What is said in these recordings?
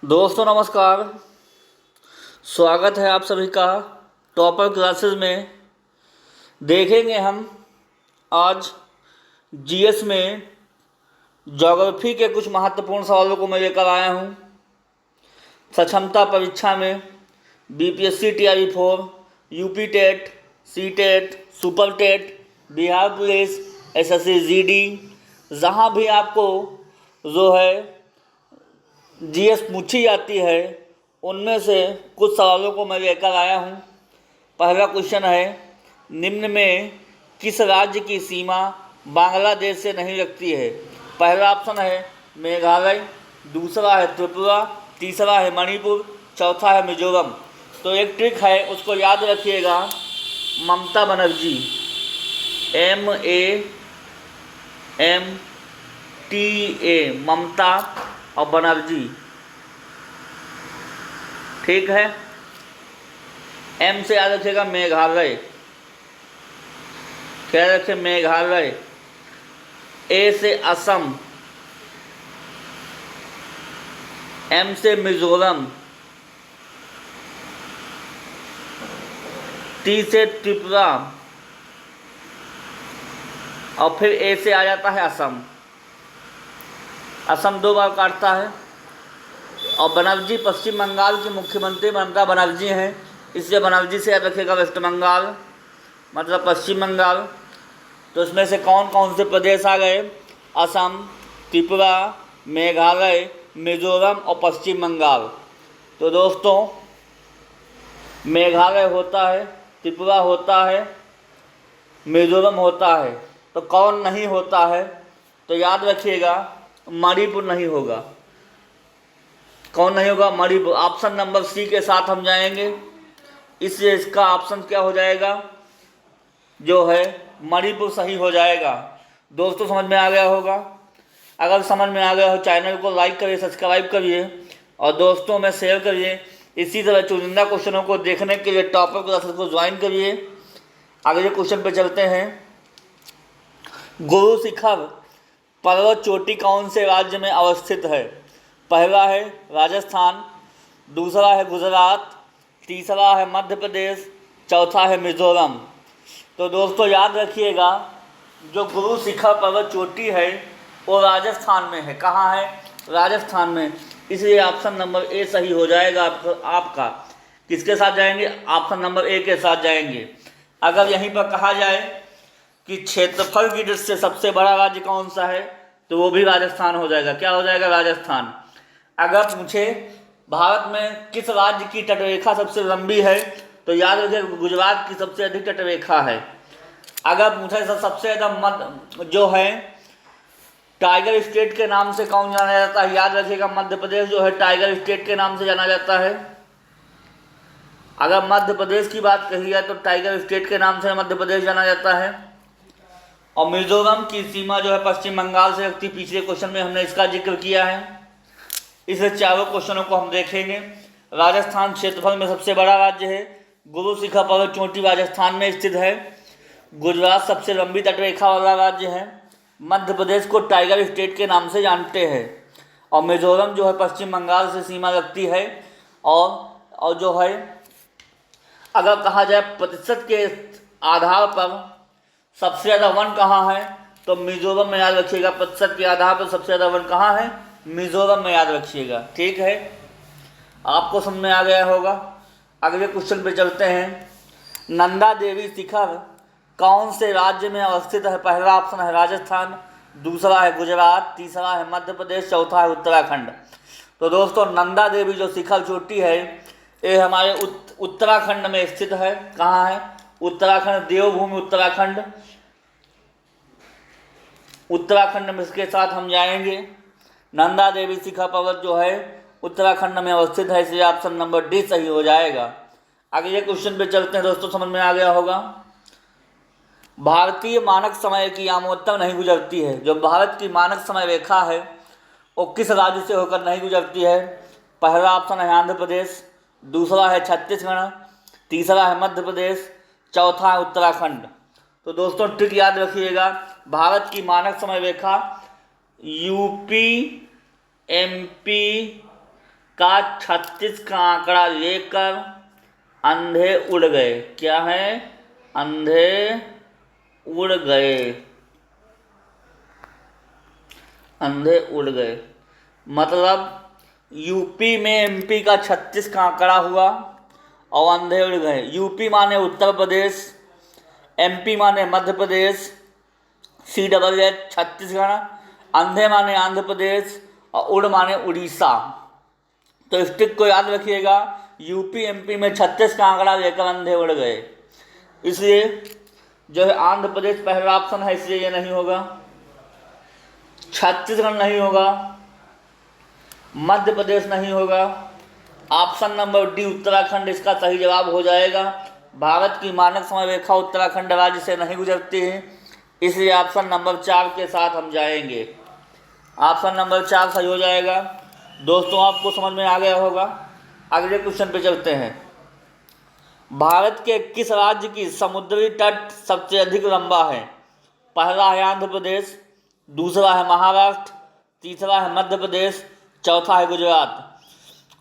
दोस्तों नमस्कार। स्वागत है आप सभी का टॉपर क्लासेस में। देखेंगे हम आज जीएस में ज्योग्राफी के कुछ महत्वपूर्ण सवालों को मैं लेकर आया हूँ। सक्षमता परीक्षा में BPSC TRE 4, UP TET, C TET, super TET, Bihar police, SSC GD, जहाँ भी आपको जो है जीएस पूछी जाती है उनमें से कुछ सवालों को मैं लेकर आया हूँ। पहला क्वेश्चन है, निम्न में किस राज्य की सीमा बांग्लादेश से नहीं लगती है? पहला ऑप्शन है मेघालय, दूसरा है त्रिपुरा, तीसरा है मणिपुर, चौथा है मिजोरम। तो एक ट्रिक है, उसको याद रखिएगा। ममता बनर्जी, MAMTA, ममता और बनर्जी, ठीक है। एम से याद रखिएगा मेघालय, क्या रखे मेघालय। ए से असम, एम से मिजोरम, टी से त्रिपुरा और फिर ए से आ जाता है असम। असम 2 बार काटता है। और बनर्जी पश्चिम बंगाल की मुख्यमंत्री ममता बनर्जी हैं, इसलिए बनर्जी से याद रखिएगा वेस्ट बंगाल मतलब पश्चिम बंगाल। तो इसमें से कौन कौन से प्रदेश आ गए? असम, त्रिपुरा, मेघालय, मिजोरम और पश्चिम बंगाल। तो दोस्तों मेघालय होता है, त्रिपुरा होता है, मिजोरम होता है। तो कौन नहीं होता है? तो याद रखिएगा मणिपुर नहीं होगा। कौन नहीं होगा? मणिपुर। ऑप्शन नंबर सी के साथ हम जाएंगे, इसलिए इसका ऑप्शन क्या हो जाएगा? जो है मणिपुर सही हो जाएगा। दोस्तों समझ में आ गया होगा। अगर समझ में आ गया हो चैनल को लाइक करिए, सब्सक्राइब करिए और दोस्तों में शेयर करिए। इसी तरह चुनिंदा क्वेश्चनों को देखने के लिए टॉपर क्लासेस को ज्वाइन करिए। अगले क्वेश्चन पे चलते हैं। गुरु शिखर पर्वत चोटी कौन से राज्य में अवस्थित है? पहला है राजस्थान, दूसरा है गुजरात, तीसरा है मध्य प्रदेश, चौथा है मिजोरम। तो दोस्तों याद रखिएगा, जो गुरु शिखर पर्वत चोटी है वो राजस्थान में है। कहाँ है? राजस्थान में। इसलिए ऑप्शन नंबर ए सही हो जाएगा आपका। किसके साथ जाएंगे? ऑप्शन नंबर ए के साथ जाएंगे। अगर यहीं पर कहा जाए कि क्षेत्रफल की दृष्टि से सबसे बड़ा राज्य कौन सा है, तो वो भी राजस्थान हो जाएगा। क्या हो जाएगा? राजस्थान। अगर पूछे भारत में किस राज्य की तटरेखा सबसे लंबी है, तो याद रखिए गुजरात की सबसे अधिक तटरेखा है। अगर पूछे सबसे ज़्यादा जो है टाइगर स्टेट के नाम से कौन जाना जाता है, याद रखिएगा मध्य प्रदेश जो है टाइगर स्टेट के नाम से जाना जाता है। अगर मध्य प्रदेश की बात कही जाए तो टाइगर स्टेट के नाम से मध्य प्रदेश जाना जाता है। और मिजोरम की सीमा जो है पश्चिम बंगाल से लगती, पिछले क्वेश्चन में हमने इसका जिक्र किया है। इस चारों क्वेश्चनों को हम देखेंगे। राजस्थान क्षेत्रफल में सबसे बड़ा राज्य है। गुरु शिखर पर्वत चोटी राजस्थान में स्थित है। गुजरात सबसे लंबी तटरेखा वाला राज्य है। मध्य प्रदेश को टाइगर स्टेट के नाम से जानते हैं। और मिजोरम जो है पश्चिम बंगाल से सीमा लगती है। और जो है अगर कहा जाए प्रतिशत के आधार पर सबसे ज़्यादा वन कहाँ है, तो मिजोरम में याद रखिएगा। प्रतिशत के आधार पर सबसे ज़्यादा वन कहाँ है? मिजोरम में, याद रखिएगा। ठीक है, आपको समझ में आ गया होगा। अगले क्वेश्चन पे चलते हैं। नंदा देवी शिखर कौन से राज्य में अवस्थित है? पहला ऑप्शन है राजस्थान, दूसरा है गुजरात, तीसरा है मध्य प्रदेश, चौथा है उत्तराखंड। तो दोस्तों नंदा देवी जो शिखर चोटी है ये हमारे उत्तराखंड में स्थित है। कहाँ है? उत्तराखंड, देवभूमि उत्तराखंड। उत्तराखंड में इसके साथ हम जाएंगे। नंदा देवी शिखर पर्वत जो है उत्तराखंड में अवस्थित है, इसलिए ऑप्शन नंबर डी सही हो जाएगा। अगले क्वेश्चन पे चलते हैं। दोस्तों समझ में आ गया होगा। भारतीय मानक समय की यामोत्तर नहीं गुजरती है। जो भारत की मानक समय रेखा है वो किस राज्य से होकर नहीं गुजरती है? पहला ऑप्शन है आंध्र प्रदेश, दूसरा है छत्तीसगढ़, तीसरा है मध्य प्रदेश, चौथा है उत्तराखंड। तो दोस्तों ट्रिक याद रखिएगा। भारत की मानक समय रेखा यूपी, एमपी, का 36 का आंकड़ा लेकर अंधे उड़ गए। क्या है? अंधे उड़ गए। अंधे उड़ गए मतलब यूपी में एमपी का 36 का आंकड़ा हुआ और अंधे उड़ गए। यूपी माने उत्तर प्रदेश, एमपी माने मध्य प्रदेश, CWH छत्तीसगढ़, अंधे माने आंध्र प्रदेश और उड़ माने उड़ीसा। तो इस ट्रिक को याद रखिएगा, यूपी एमपी में 36 का आंकड़ा लेकर अंधे उड़ गए। इसलिए जो है आंध्र प्रदेश पहला ऑप्शन है, इसलिए ये नहीं होगा। छत्तीसगढ़ नहीं होगा, मध्य प्रदेश नहीं होगा। ऑप्शन नंबर डी उत्तराखंड इसका सही जवाब हो जाएगा। भारत की मानक समय रेखा उत्तराखंड राज्य से नहीं गुजरती है, इसलिए ऑप्शन नंबर 4 के साथ हम जाएंगे। ऑप्शन नंबर 4 सही हो जाएगा। दोस्तों आपको समझ में आ गया होगा। अगले क्वेश्चन पे चलते हैं। भारत के किस राज्य की समुद्री तट सबसे अधिक लंबा है? पहला है आंध्र प्रदेश, दूसरा है महाराष्ट्र, तीसरा है मध्य प्रदेश, चौथा है गुजरात।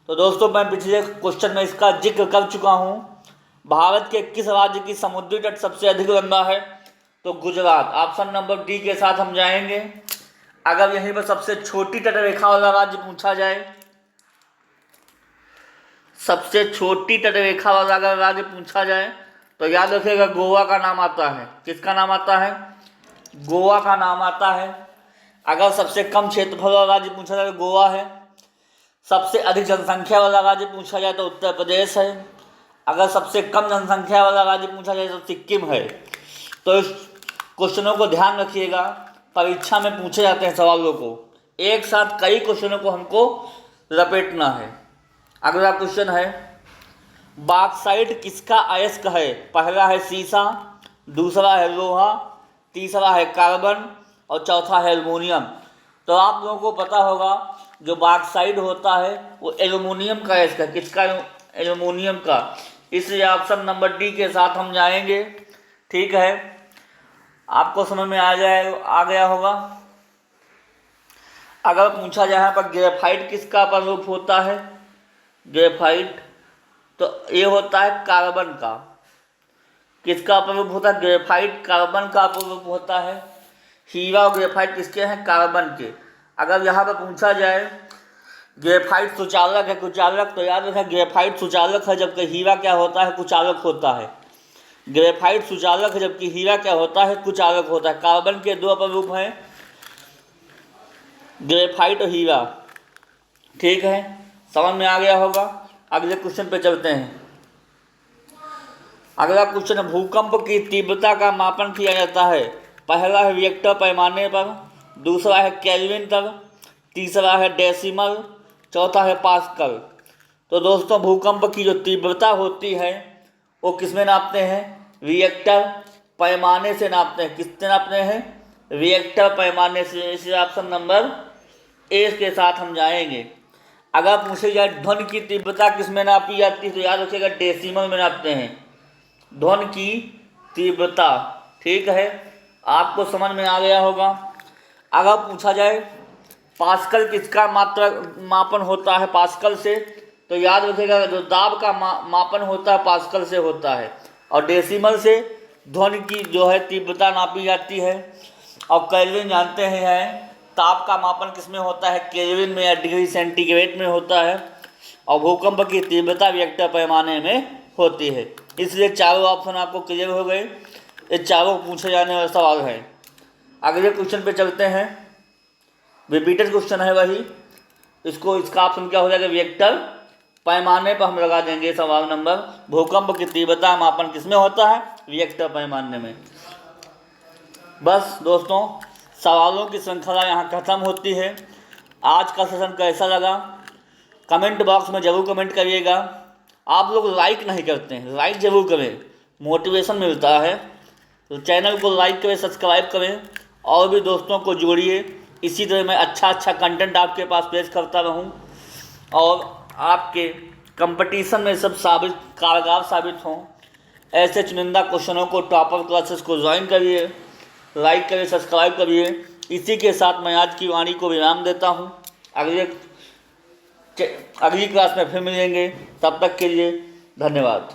तो दोस्तों मैं पिछले क्वेश्चन में इसका जिक्र कर चुका हूँ। भारत के किस राज्य की समुद्री तट सबसे अधिक लंबा है? तो गुजरात। ऑप्शन नंबर डी के साथ हम जाएंगे। अगर यहीं पर सबसे छोटी तट रेखा वाला राज्य पूछा जाए, सबसे छोटी तट रेखा वाला अगर राज्य पूछा जाए तो याद रखिएगा गोवा का नाम आता है। किसका नाम आता है? गोवा का नाम आता है। अगर सबसे कम क्षेत्रफल वाला राज्य पूछा जाए तो गोवा है। सबसे अधिक जनसंख्या वाला राज्य पूछा जाए तो उत्तर प्रदेश है। अगर सबसे कम जनसंख्या वाला राज्य पूछा जाए तो सिक्किम है। तो इस क्वेश्चनों को ध्यान रखिएगा, परीक्षा में पूछे जाते हैं सवालों को। एक साथ कई क्वेश्चनों को हमको लपेटना है। अगला क्वेश्चन है, बॉक्साइट किसका अयस्क है? पहला है सीसा, दूसरा है लोहा, तीसरा है कार्बन और चौथा है एल्युमिनियम। तो आप लोगों को पता होगा जो बॉक्साइट होता है वो एल्युमिनियम का अयस्क है। किसका? एल्युमिनियम का। इसलिए ऑप्शन नंबर डी के साथ हम जाएंगे। ठीक है, आपको समझ में आ गया होगा। अगर पूछा जाए यहाँ पर ग्रेफाइट किसका प्ररूप होता है? ग्रेफाइट तो ये होता है कार्बन का। किसका प्ररूप होता है? ग्रेफाइट कार्बन का प्ररूप होता है। हीरा और ग्रेफाइट किसके हैं? कार्बन के। अगर यहाँ पर पूछा जाए ग्रेफाइट सुचालक है कुचालक, तो याद रखें ग्रेफाइट सुचालक है जबकि हीरा क्या होता है? कुचालक होता है। ग्रेफाइट सुचालक है जबकि हीरा क्या होता है? कुचालक होता है। कार्बन के दो प्ररूप हैं, ग्रेफाइट और हीरा। ठीक है, समझ में आ गया होगा। अगले क्वेश्चन पे चलते हैं। अगला क्वेश्चन, भूकंप की तीव्रता का मापन किया जाता है। पहला है रिएक्टर पैमाने पर, दूसरा है केल्विन पर, तीसरा है डेसिमल, चौथा है पास्कल। तो दोस्तों भूकंप की जो तीव्रता होती है वो किसमें नापते हैं? रिएक्टर पैमाने से नापते हैं। किससे नापते हैं? रिएक्टर पैमाने से। इस ऑप्शन नंबर ए के साथ हम जाएंगे। अगर पूछे जाए ध्वनि की तीव्रता किसमें नापी जाती है तो याद रखिएगा डेसिमल में नापते हैं ध्वनि की तीव्रता। ठीक है, आपको समझ में आ गया होगा। अगर पूछा जाए पास्कल किसका मापन होता है पास्कल से, तो याद रखिएगा जो दाब का मापन होता है पास्कल से होता है। और डेसिमल से ध्वनि की जो है तीव्रता नापी जाती है। और केल्विन जानते हैं ताप का मापन किसमें होता है? केल्विन में या डिग्री सेंटीग्रेड में होता है। और भूकंप की तीव्रता रिएक्टर पैमाने में होती है। इसलिए चारों ऑप्शन आपको क्लियर हो गए। ये चारों पूछे जाने वाले सवाल हैं। अगले क्वेश्चन पे चलते हैं। रिपीटेड क्वेश्चन है वही, इसका ऑप्शन क्या हो जाएगा? रिएक्टर पैमाने पर हम लगा देंगे सवाल नंबर। भूकंप की तीव्रता मापन किसमें होता है? रिएक्टर पैमाने में। बस दोस्तों सवालों की श्रृंखला यहाँ खत्म होती है। आज का सेशन कैसा लगा कमेंट बॉक्स में ज़रूर कमेंट करिएगा। आप लोग लाइक नहीं करते हैं, लाइक ज़रूर करें, मोटिवेशन मिलता है। तो चैनल को लाइक करें, सब्सक्राइब करें और भी दोस्तों को जोड़िए। इसी तरह मैं अच्छा कंटेंट आपके पास पेश करता रहूं और आपके कंपटीशन में सब कारगर साबित हों। ऐसे चुनिंदा क्वेश्चनों को टॉपर क्लासेस को ज्वाइन करिए, लाइक करिए, सब्सक्राइब करिए। इसी के साथ मैं आज की वाणी को विराम देता हूं। अगले अगली क्लास में फिर मिलेंगे, तब तक के लिए धन्यवाद।